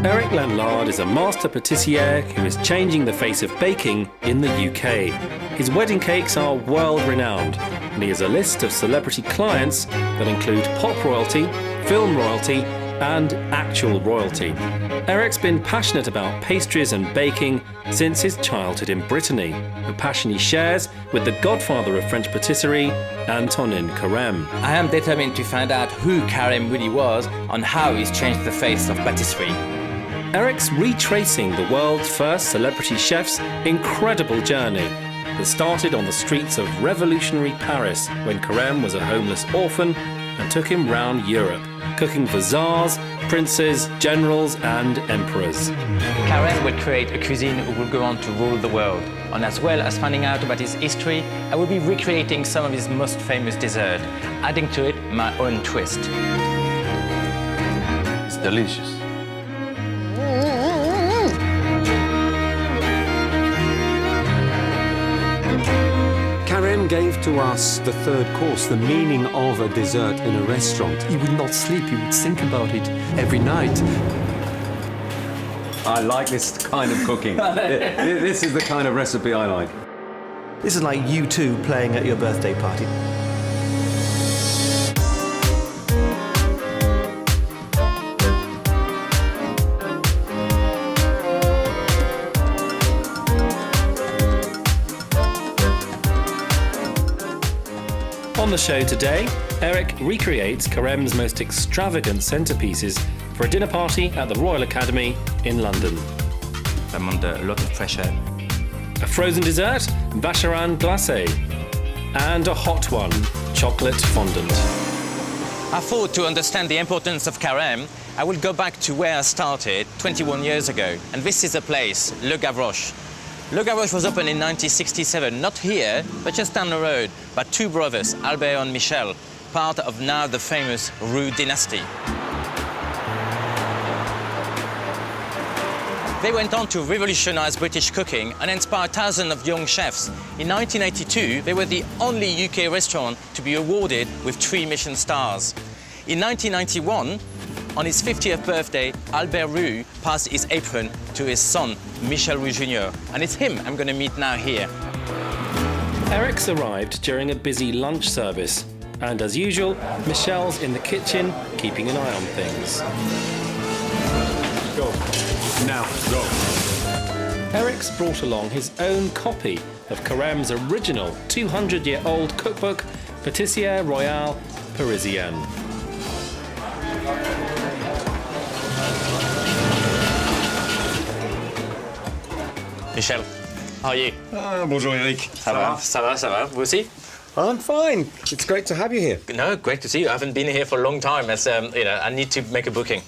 Eric Lanlard is a master patissier who is changing the face of baking in the UK. His wedding cakes are world-renowned, and he has a list of celebrity clients that include pop royalty, film royalty, and actual royalty. Eric's been passionate about pastries and baking since his childhood in Brittany, a passion he shares with the godfather of French patisserie, Antonin Carême. I am determined to find out who Carême really was and how he's changed the face of patisserie. Eric's retracing the world's first celebrity chef's incredible journey that started on the streets of revolutionary Paris when Carême was a homeless orphan and took him round Europe, cooking for czars, princes, generals and emperors. Carême will create a cuisine who will go on to rule the world. And as well as finding out about his history, I will be recreating some of his most famous desserts, adding to it my own twist. It's delicious. Carême gave to us the third course, the meaning of a dessert in a restaurant. He would not sleep, he would think about it every night. I like this kind of cooking. This is the kind of recipe I like. This is like U2 playing at your birthday party. On the show today, Eric recreates Carême's most extravagant centerpieces for a dinner party at the Royal Academy in London. I'm under a lot of pressure. A frozen dessert, vacherin glacé, and a hot one, chocolate fondant. I thought to understand the importance of Carême, I will go back to where I started 21 years ago. And this is a place, Le Gavroche. Le Gavroche was opened in 1967, not here, but just down the road, by two brothers, Albert and Michel, part of now the famous Roux dynasty. They went on to revolutionize British cooking and inspire thousands of young chefs. In 1982, they were the only UK restaurant to be awarded with 3 Michelin stars. In 1991, on his 50th birthday, Albert Roux passed his apron to his son, Michel Roux Jr. And it's him I'm going to meet now here. Eric's arrived during a busy lunch service, and as usual, Michel's in the kitchen, keeping an eye on things. Go. Now, go. Eric's brought along his own copy of Carême's original 200-year-old cookbook, Pâtissière Royale Parisienne. Michel, how are you? Bonjour, Eric. Ça va? Ça va, ça va. Vous aussi? I'm fine. It's great to have you here. No, great to see you. I haven't been here for a long time. As I need to make a booking.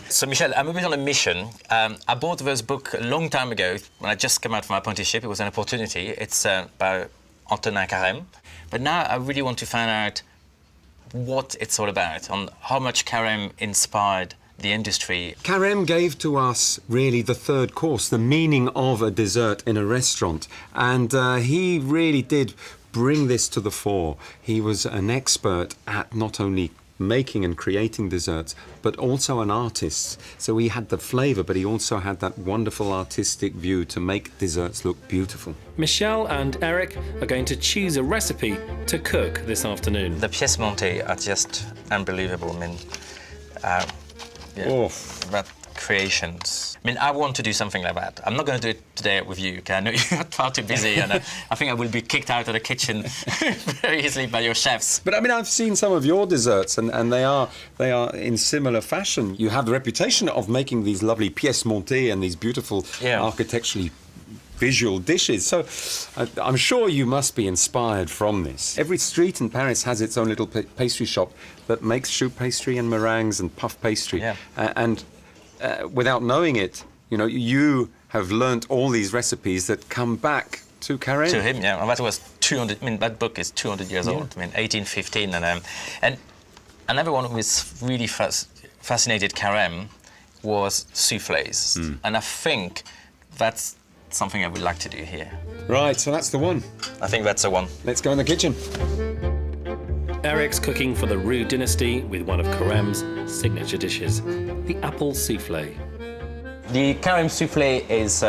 So, Michel, I'm a bit on a mission. I bought this book a long time ago when I just came out from my apprenticeship. It was an opportunity. It's by Antonin Carême. But now I really want to find out what it's all about, on how much Carême inspired the industry. Carême gave to us really the third course, the meaning of a dessert in a restaurant. And he really did bring this to the fore. He was an expert at not only making and creating desserts, but also an artist. So he had the flavour, but he also had that wonderful artistic view to make desserts look beautiful. Michel and Eric are going to choose a recipe to cook this afternoon. The pièces montées are just unbelievable. I mean, that creations. I mean, I want to do something like that. I'm not going to do it today with you, okay? I know you're far too busy, and I think I will be kicked out of the kitchen very easily by your chefs. But I mean, I've seen some of your desserts, and they are in similar fashion. You have the reputation of making these lovely pièces montées and these beautiful architecturally visual dishes. So I'm sure you must be inspired from this. Every street in Paris has its own little pastry shop that makes choux pastry and meringues and puff pastry. Yeah. And without knowing it, you know, you have learnt all these recipes that come back to Carême. To him, yeah. And that was 200. I mean, that book is 200 years old. I mean, 1815, and another one who was really fascinated Carême was soufflés, and I think that's something I would like to do here. Right, so that's the one. I think that's the one. Let's go in the kitchen. Eric's cooking for the Roux dynasty with one of Carême's signature dishes. the apple souffle. The caramel souffle is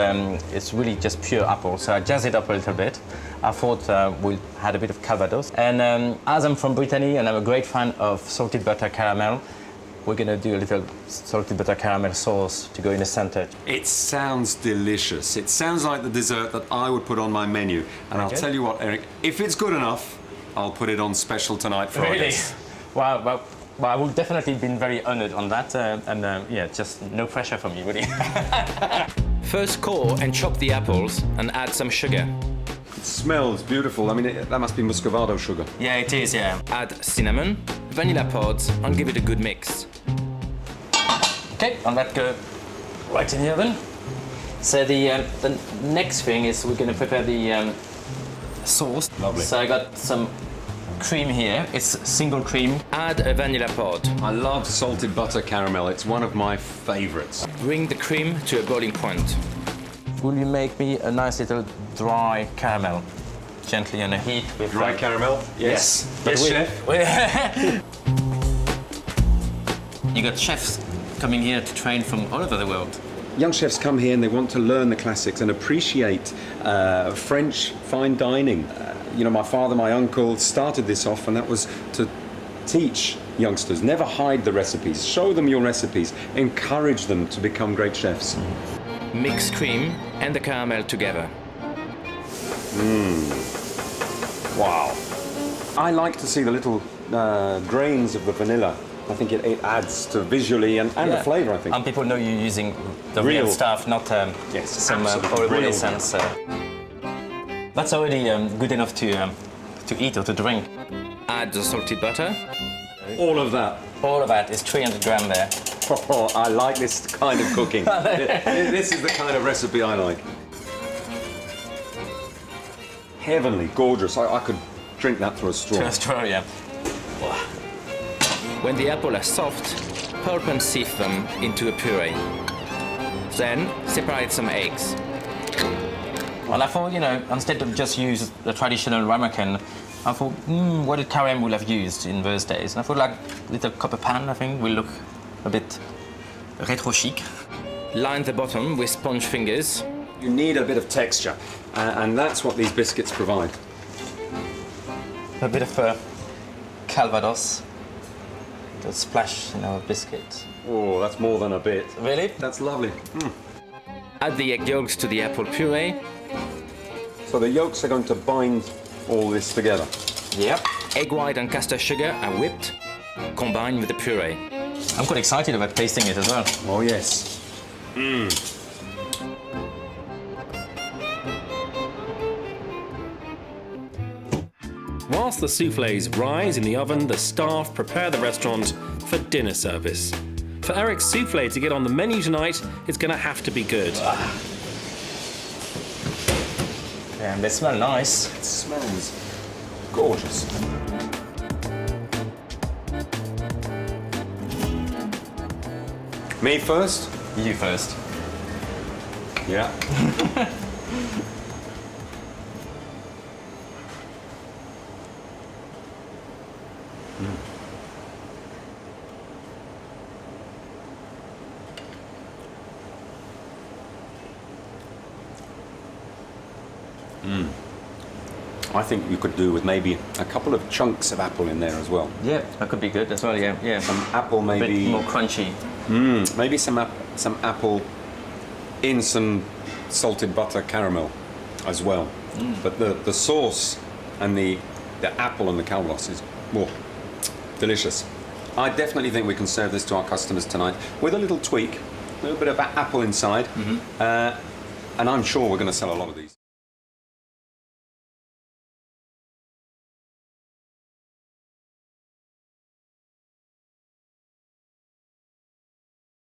it's really just pure apple, so I jazzed it up a little bit. I thought we'll add a bit of Calvados. And as I'm from Brittany and I'm a great fan of salted butter caramel, we're going to do a little salted butter caramel sauce to go in the center. It sounds delicious. It sounds like the dessert that I would put on my menu. And I'll tell you what, Eric, if it's good enough, I'll put it on special tonight for Really? audience. Wow, well, I would definitely been very honoured on that. Yeah, just no pressure from you, really. First core and chop the apples and add some sugar. It smells beautiful. I mean, that must be muscovado sugar. Yeah, it is, yeah. Add cinnamon, vanilla pods, and give it a good mix. Okay, and that go right in the oven. So the next thing is we're going to prepare the sauce. Lovely. So I got some cream here. It's single cream. Add a vanilla pod. I love salted butter caramel. It's one of my favourites. Bring the cream to a boiling point. Will you make me a nice little dry caramel? Gently on the heat with Dry caramel? Yes. But Yes, chef. You got chefs coming here to train from all over the world. Young chefs come here and they want to learn the classics and appreciate French fine dining. You know, my father, my uncle started this off, and that was to teach youngsters. Never hide the recipes. Show them your recipes. Encourage them to become great chefs. Mix cream and the caramel together. Wow. I like to see the little grains of the vanilla. I think it adds to visually and the flavour, I think. And people know you're using the real stuff, not some absolutely. horrible Real. essence. That's already good enough to eat or to drink. Add the salted butter. All of that. All of that is 300 grams there. Oh, I like this kind of cooking. This is the kind of recipe I like. Heavenly, gorgeous. I could drink that through a straw. To a straw, yeah. When the apples are soft, pulp and sieve them into a puree. Then separate some eggs. And I thought, you know, instead of just use the traditional ramekin, I thought, what did Karim would have used in those days? And I thought, like, little copper pan, I think, will look a bit retro chic. Line the bottom with sponge fingers. You need a bit of texture, and that's what these biscuits provide. A bit of Calvados. A splash, you know, of biscuit. Oh, that's more than a bit. Really? That's lovely. Add the egg yolks to the apple puree. So the yolks are going to bind all this together. Yep. Egg white and caster sugar are whipped, combined with the puree. I'm quite excited about tasting it as well. Oh, yes. Whilst the soufflés rise in the oven, the staff prepare the restaurant for dinner service. For Eric's soufflé to get on the menu tonight, it's going to have to be good. Yeah, and they smell nice. It smells gorgeous. Me first? You first. Yeah. I think you could do with maybe a couple of chunks of apple in there as well. Yeah, that could be good as well, yeah. Yeah, Some apple a maybe. bit more crunchy. Maybe some apple in some salted butter caramel as well. But the sauce and the apple and the calvados is delicious. I definitely think we can serve this to our customers tonight with a little tweak, a little bit of apple inside, and I'm sure we're going to sell a lot of these.